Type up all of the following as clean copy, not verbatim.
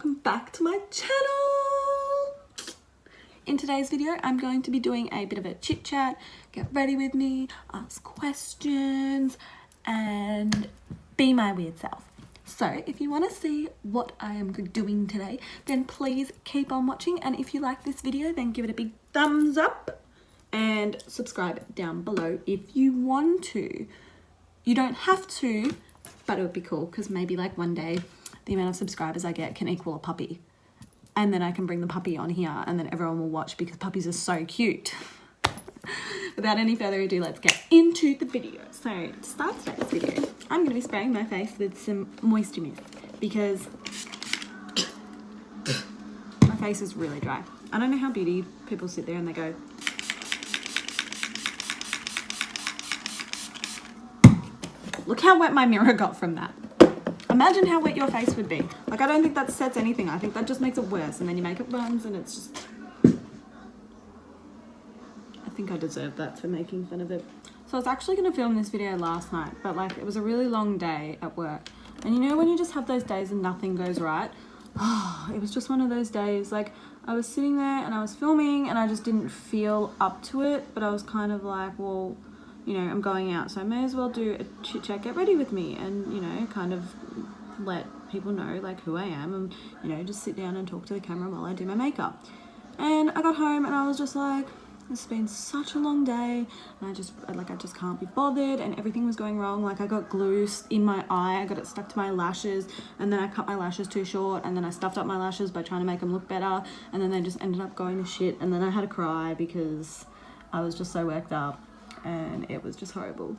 welcome back to my channel. In today's video, I'm going to be doing a bit of a chit chat, get ready with me, ask questions, and be my weird self. So if you want to see what I am doing today, then please keep on watching. And if you like this video, then give it a big thumbs up and subscribe down below if you want to. You don't have to, but it would be cool because maybe like one day the amount of subscribers I get can equal a puppy. And then I can bring the puppy on here and then everyone will watch because puppies are so cute. Without any further ado, let's get into the video. So to start today's video, I'm going to be spraying my face with some moisture mist because my face is really dry. I don't know how beauty people sit there and they go, look how wet my mirror got from that. Imagine how wet your face would be. Like, I don't think that sets anything. I think that just makes it worse. And then your makeup runs and it's just... I think I deserve that for making fun of it. So I was actually going to film this video last night, but like, it was a really long day at work. And you know when you just have those days and nothing goes right? Oh, it was just one of those days. Like, I was sitting there and I was filming and I just didn't feel up to it. But I was kind of like, well, you know, I'm going out, so I may as well do a chit chat, get ready with me, and, you know, kind of let people know like who I am and, you know, just sit down and talk to the camera while I do my makeup. And I got home and I was just like, it's been such a long day and I just can't be bothered, and everything was going wrong. Like, I got glue in my eye, I got it stuck to my lashes, and then I cut my lashes too short, and then I stuffed up my lashes by trying to make them look better, and then they just ended up going to shit, and then I had to cry because I was just so worked up. And it was just horrible.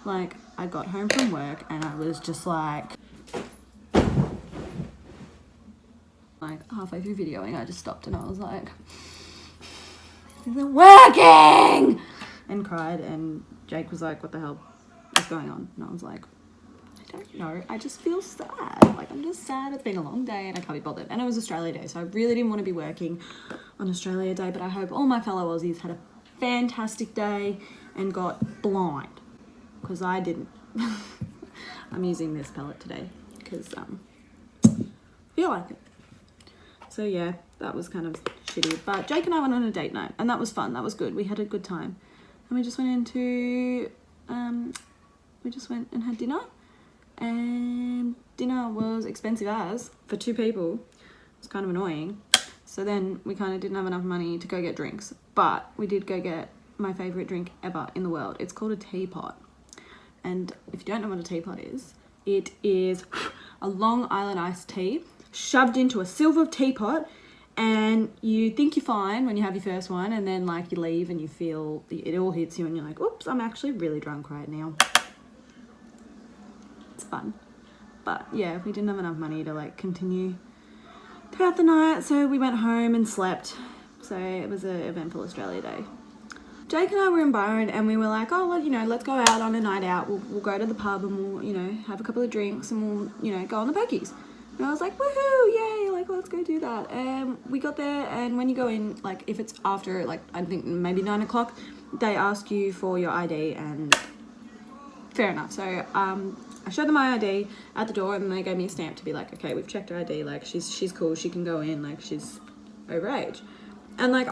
Like, I got home from work and I was just like halfway through videoing, I just stopped and I was like, this isn't working! And cried, and Jake was like, what the hell is going on? And I was like, I don't know, I just feel sad. Like, I'm just sad, it's been a long day and I can't be bothered. And it was Australia Day, so I really didn't want to be working on Australia Day, but I hope all my fellow Aussies had a fantastic day and got blind, because I didn't. I'm using this palette today because I feel like it. So yeah, that was kind of shitty, but Jake and I went on a date night and that was fun. That was good. We had a good time, and we just went into we just went and had dinner, and dinner was expensive as for 2 people. It was kind of annoying. So then we kind of didn't have enough money to go get drinks, but we did go get my favorite drink ever in the world. It's called a teapot. And if you don't know what a teapot is, it is a Long Island iced tea shoved into a silver teapot, and you think you're fine when you have your first one, and then like you leave and you feel it all hits you and you're like, oops, I'm actually really drunk right now. It's fun. But yeah, we didn't have enough money to like continue throughout the night, so we went home and slept. So it was an eventful Australia Day. Jake and I were in Byron and we were like, oh, well, you know, let's go out on a night out. We'll go to the pub and we'll, you know, have a couple of drinks and we'll, you know, go on the pokies. And I was like, woohoo, yay, like, let's go do that. And we got there, and when you go in, like, if it's after, like, I think maybe 9 o'clock, they ask you for your ID, and fair enough. So I showed them my ID at the door, and they gave me a stamp to be like, okay, we've checked her ID, like, she's cool, she can go in, like, she's overage. And like,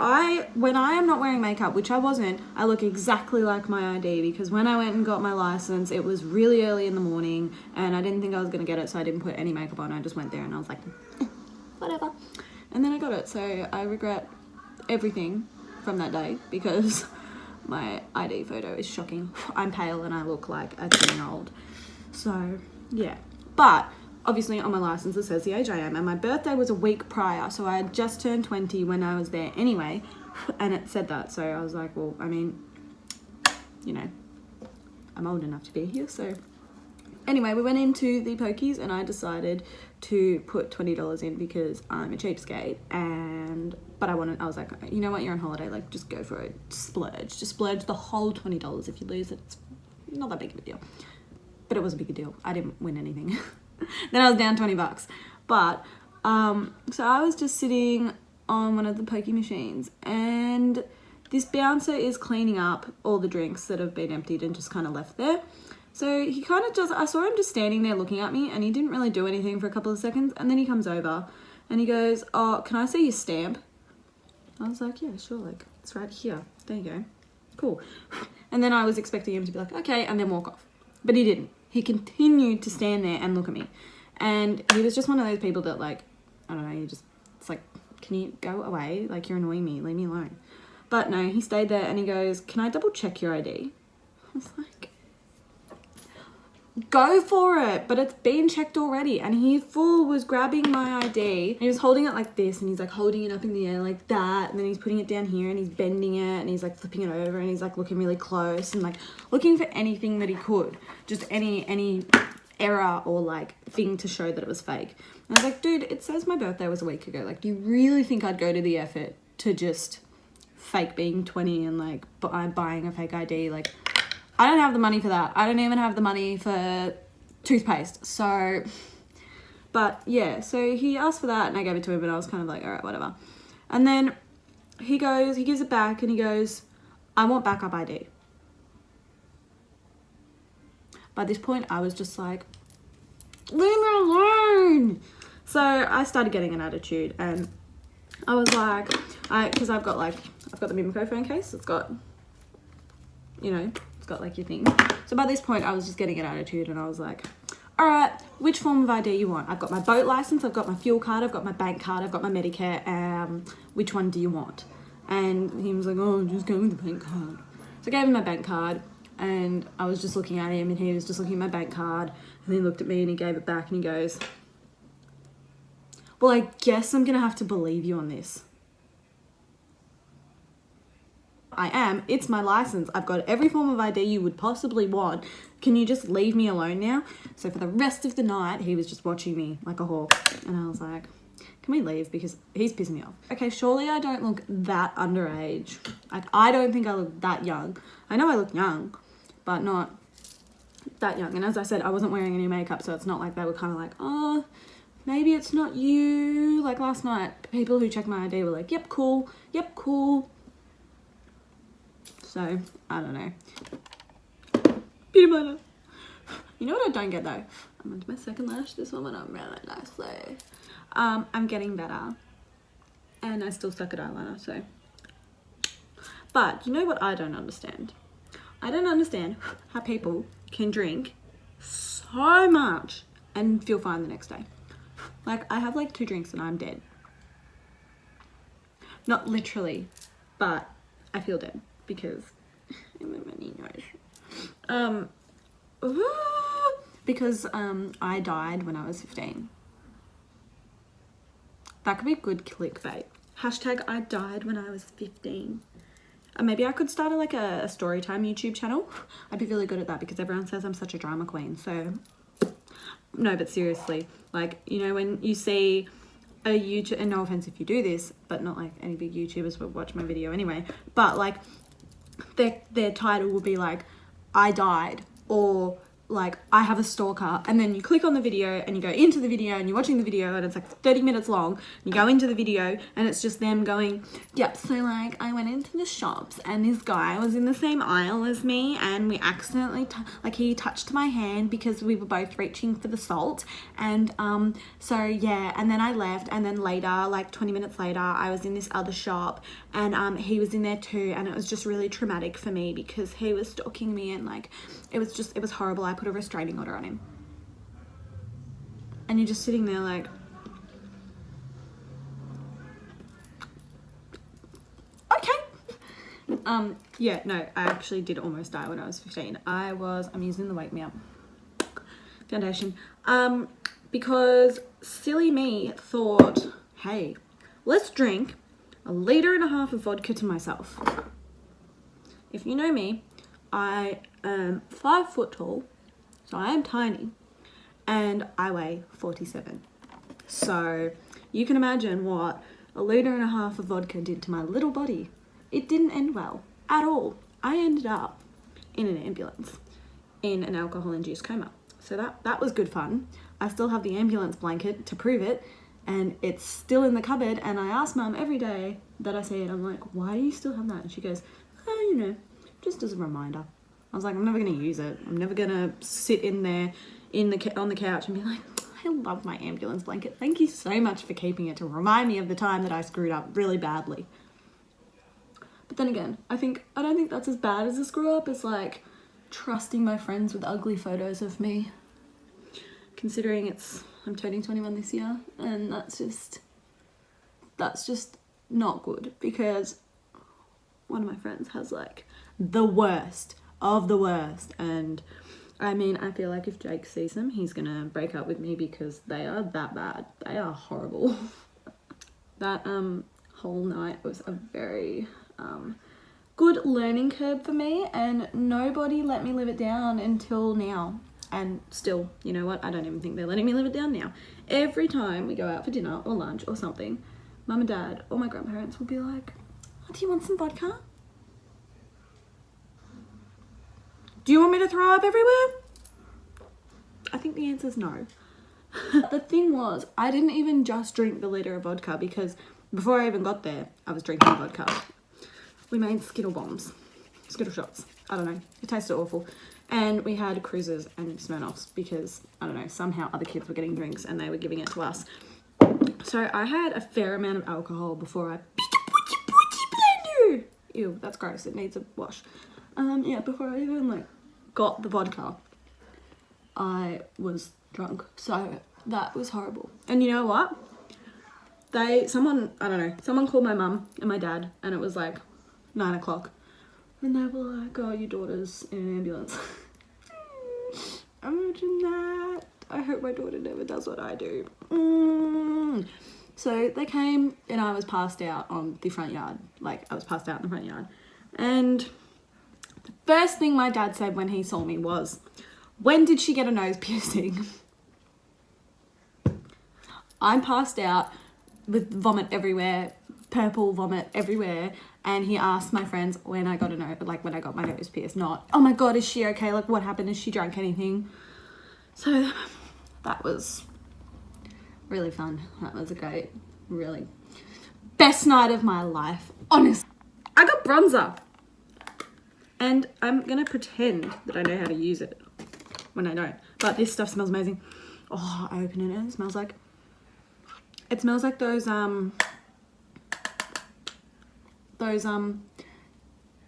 when I am not wearing makeup, which I wasn't, I look exactly like my ID, because when I went and got my license, it was really early in the morning and I didn't think I was going to get it, so I didn't put any makeup on. I just went there and I was like, whatever. And then I got it, so I regret everything from that day because my ID photo is shocking. I'm pale and I look like a 10-year-old. So yeah, but obviously on my license it says the age I am, and my birthday was a week prior, so I had just turned 20 when I was there anyway, and it said that. So I was like, well, I mean, you know, I'm old enough to be here. So anyway, we went into the pokies and I decided to put $20 in because I'm a cheapskate, but I was like, you know what, you're on holiday, like, just go for it, just splurge the whole $20. If you lose it, it's not that big of a deal. But it was a big deal. I didn't win anything. Then I was down $20. But so I was just sitting on one of the pokey machines, and this bouncer is cleaning up all the drinks that have been emptied and just kind of left there. So he kind of just, I saw him just standing there looking at me, and he didn't really do anything for a couple of seconds, and then he comes over And he goes, oh, can I see your stamp? I was like, yeah, sure, like, it's right here. There you go. Cool. And then I was expecting him to be like, okay, and then walk off. But he didn't. He continued to stand there and look at me. And he was just one of those people that, like, I don't know, you just, it's like, can you go away? Like, you're annoying me. Leave me alone. But no, he stayed there and he goes, can I double check your ID? I was like, go for it, but it's been checked already. And he full was grabbing my ID and he was holding it like this and he's like holding it up in the air like that, and then he's putting it down here and he's bending it and he's like flipping it over and he's like looking really close and like looking for anything that he could, just any error or like thing to show that it was fake. And I was like, dude, it says my birthday was a week ago. Like, do you really think I'd go to the effort to just fake being 20 and like buying a fake ID? Like, I don't have the money for that. I don't even have the money for toothpaste. So, but yeah, so he asked for that and I gave it to him and I was kind of like, all right, whatever. And then he gives it back and he goes, I want backup ID. By this point, I was just like, leave me alone. So I started getting an attitude and I was like, because I've got the Mimico phone case. It's got, you know, it's got like your thing. So by this point, I was just getting an attitude and I was like, all right, which form of ID you want? I've got my boat license, I've got my fuel card, I've got my bank card, I've got my Medicare. Which one do you want? And he was like, oh, just go with the bank card. So I gave him my bank card and I was just looking at him and he was just looking at my bank card and he looked at me and he gave it back and he goes, well, I guess I'm gonna have to believe you on this. I am. It's my license. I've got every form of ID you would possibly want. Can you just leave me alone now? So for the rest of the night, he was just watching me like a hawk. And I was like, can we leave? Because he's pissing me off. Okay, surely I don't look that underage. Like, I don't think I look that young. I know I look young, but not that young. And as I said, I wasn't wearing any makeup, so it's not like they were kind of like, oh, maybe it's not you. Like last night, people who checked my ID were like, yep, cool. Yep, cool. So, I don't know. Peanut butter. You know what I don't get though? I'm onto my second lash. This one went on really nicely. I'm getting better. And I still suck at eyeliner, so. But, you know what I don't understand? I don't understand how people can drink so much and feel fine the next day. Like, I have like 2 drinks and I'm dead. Not literally, but I feel dead. Because I'm a runny nose. Because I died when I was 15. That could be good clickbait. Hashtag I died when I was 15. Maybe I could start a story time YouTube channel. I'd be really good at that because everyone says I'm such a drama queen. So no, but seriously, like, you know, when you see a YouTube, and no offense if you do this, but not like any big YouTubers would watch my video anyway, but like their title will be like, I died, or like, I have a stalker, and then you click on the video and you go into the video and you're watching the video and it's like 30 minutes long. You go into the video and it's just them going, yep, so like I went into the shops and this guy was in the same aisle as me and we accidentally he touched my hand because we were both reaching for the salt, and so yeah, and then I left, and then later, like 20 minutes later, I was in this other shop and he was in there too, and it was just really traumatic for me because he was stalking me and like it was horrible. I put a restraining order on him. And you're just sitting there like, okay. Yeah, no, I actually did almost die when I was 15. I'm using the Wake Me Up Foundation. Because silly me thought, hey, let's drink 1.5 liters of vodka to myself. If you know me, I am 5 foot tall. So I am tiny and I weigh 47. So you can imagine what 1.5 liters of vodka did to my little body. It didn't end well at all. I ended up in an ambulance in an alcohol-induced coma. So that was good fun. I still have the ambulance blanket to prove it, and it's still in the cupboard, and I ask Mum every day that I see it, I'm like, why do you still have that? And she goes, oh, you know, just as a reminder. I was like, I'm never going to use it. I'm never going to sit in there on the couch and be like, I love my ambulance blanket. Thank you so much for keeping it to remind me of the time that I screwed up really badly. But then again, I don't think that's as bad as a screw up as like trusting my friends with ugly photos of me. Considering I'm turning 21 this year, and that's just not good, because one of my friends has like the worst of the worst, and I mean, I feel like if Jake sees them, he's gonna break up with me because they are that bad. They are horrible. That whole night was a very good learning curve for me, and nobody let me live it down until now. And still, you know what? I don't even think they're letting me live it down now. Every time we go out for dinner or lunch or something, mum and dad or my grandparents will be like, oh, do you want some vodka? Do you want me to throw up everywhere? I think the answer is no. The thing was, I didn't even just drink the liter of vodka, because before I even got there, I was drinking vodka. We made Skittle bombs, Skittle shots. I don't know. It tasted awful. And we had cruisers and Smirnoffs because, I don't know, somehow other kids were getting drinks and they were giving it to us. So I had a fair amount of alcohol before I... blender! Ew, that's gross. It needs a wash. Yeah, before I even, like, got the vodka, I was drunk. So that was horrible. And you know what? Someone called my mum and my dad, and it was like 9 o'clock. And they were like, oh, your daughter's in an ambulance. Imagine that. I hope my daughter never does what I do. So they came and I was passed out on the front yard. Like, I was passed out in the front yard. And the first thing my dad said when he saw me was, when did she get a nose piercing? I'm passed out with vomit everywhere, purple vomit everywhere. And he asked my friends when I got when I got my nose pierced, not, oh my God, is she okay? Like, what happened? Has she drunk anything? So that was really fun. That was a great, really best night of my life. Honestly, I got bronzer, and I'm gonna pretend that I know how to use it when I don't. But this stuff smells amazing. Oh, I open it and it smells like those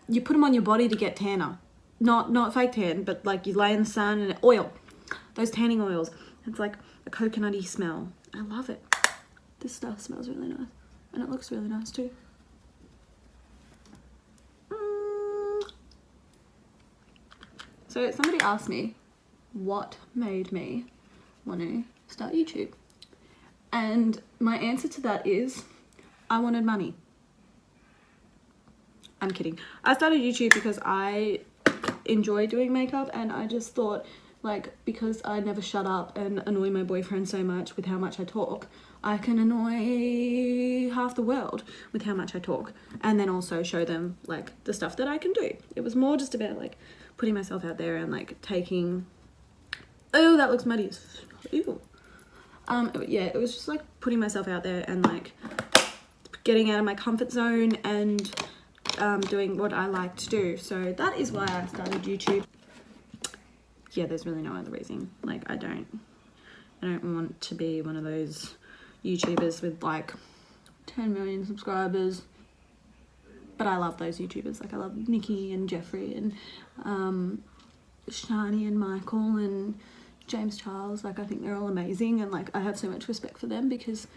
you put them on your body to get tanner, not fake tan, but like you lay in the sun and oil, those tanning oils. It's like a coconutty smell. I love it. This stuff smells really nice, and it looks really nice too. So somebody asked me what made me want to start YouTube, and my answer to that is I wanted money. I'm kidding. I started YouTube because I enjoy doing makeup, and I just thought, like, because I never shut up and annoy my boyfriend so much with how much I talk, I can annoy half the world with how much I talk, and then also show them like the stuff that I can do. It was more just about like putting myself out there and like taking, oh, that looks muddy. Ew. Yeah, it was just like putting myself out there and like getting out of my comfort zone and doing what I like to do. So that is why I started YouTube. Yeah, there's really no other reason. Like, I don't want to be one of those YouTubers with like 10 million subscribers. But I love those YouTubers. Like, I love Nikki and Jeffrey and Shani and Michael and James Charles. Like, I think they're all amazing, and like I have so much respect for them because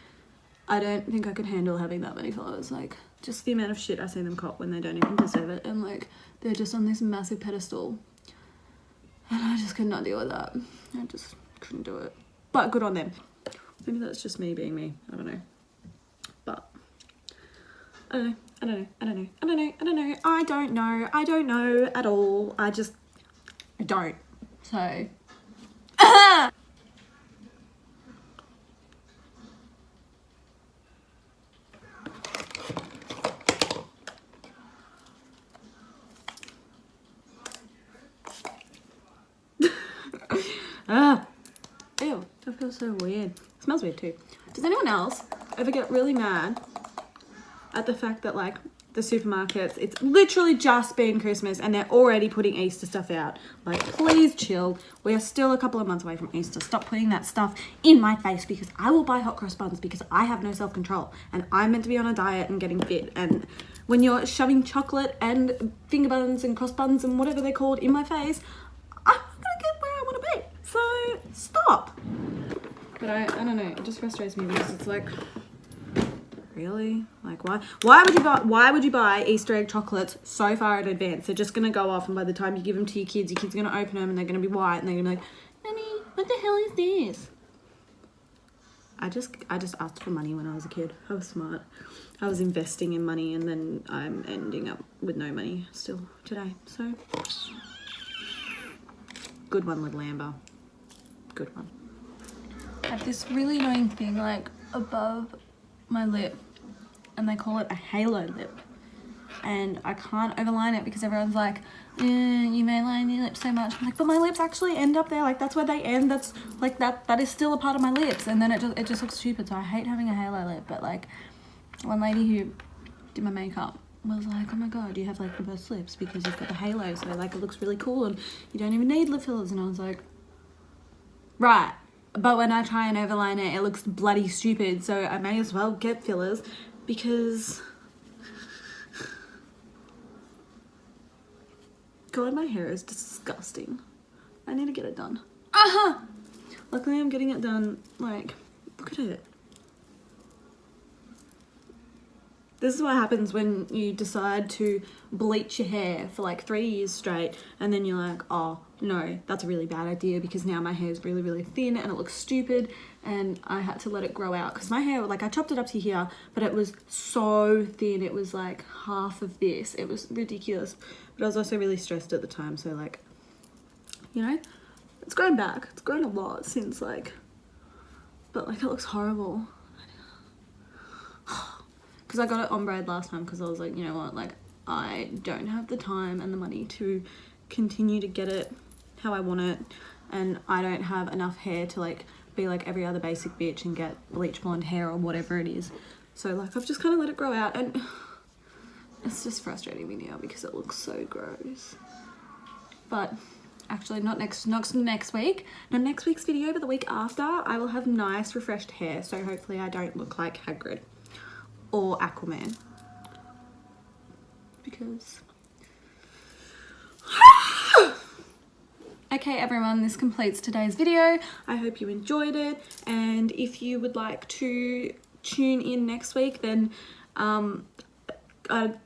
I don't think I could handle having that many followers. Like, just the amount of shit I see them cop when they don't even deserve it, and like they're just on this massive pedestal, and I just could not deal with that. I just couldn't do it. But good on them. Maybe that's just me being me. I don't know. But I don't know. I don't know at all. I don't. So ew, that feels so weird. It smells weird too. Does anyone else ever get really mad at the fact that like the supermarkets. It's literally just been Christmas and they're already putting Easter stuff out. Like, please chill. We are still a couple of months away from Easter. Stop putting that stuff in my face, because I will buy hot cross buns because I have no self-control and I'm meant to be on a diet and getting fit. And when you're shoving chocolate and finger buns and cross buns and whatever they're called in my face, I'm not gonna get where I want to be. So stop. But I don't know, it just frustrates me because it's like, really? Like, why would you buy Easter egg chocolates so far in advance? They're just gonna go off, and by the time you give them to your kids are gonna open them and they're gonna be white and they're gonna be like, Mommy, what the hell is this? I just asked for money when I was a kid. I was smart. I was investing in money, and then I'm ending up with no money still today. So, good one, little Amber. Good one. I have this really annoying thing like above my lip, and they call it a halo lip, and I can't overline it because everyone's like, you may line your lips so much. I'm like, but my lips actually end up there, like that's where they end. That's like that is still a part of my lips, and then it just looks stupid. So I hate having a halo lip. But like, one lady who did my makeup was like, oh my god, you have like the best lips because you've got the halo, so like it looks really cool and you don't even need lip fillers. And I was like, right, but when I try and overline it, it looks bloody stupid, so I may as well get fillers because god, my hair is disgusting. I need to get it done. Luckily I'm getting it done. Like, look at it. This is what happens when you decide to bleach your hair for like 3 years straight, and then you're like, oh no, that's a really bad idea because now my hair is really, really thin and it looks stupid, and I had to let it grow out because my hair, like I chopped it up to here, but it was so thin. It was like half of this. It was ridiculous, but I was also really stressed at the time. So like, you know, it's grown back. It's grown a lot since like, but like it looks horrible. Because I got it ombre last time because I was like, you know what, like I don't have the time and the money to continue to get it how I want it, and I don't have enough hair to like be like every other basic bitch and get bleach blonde hair or whatever it is. So like I've just kind of let it grow out, and it's just frustrating me now because it looks so gross. But actually not next week, not next week's video, but the week after I will have nice refreshed hair, so hopefully I don't look like Hagrid or Aquaman, because okay everyone, this completes today's video. I hope you enjoyed it, and if you would like to tune in next week, then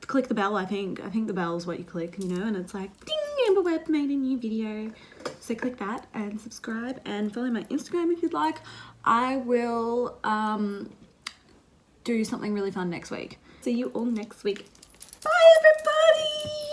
click the bell. I think the bell is what you click, you know, and it's like ding, Amber Webb made a new video, so click that and subscribe and follow my Instagram if you'd like. I will do something really fun next week. See you all next week. Bye everybody.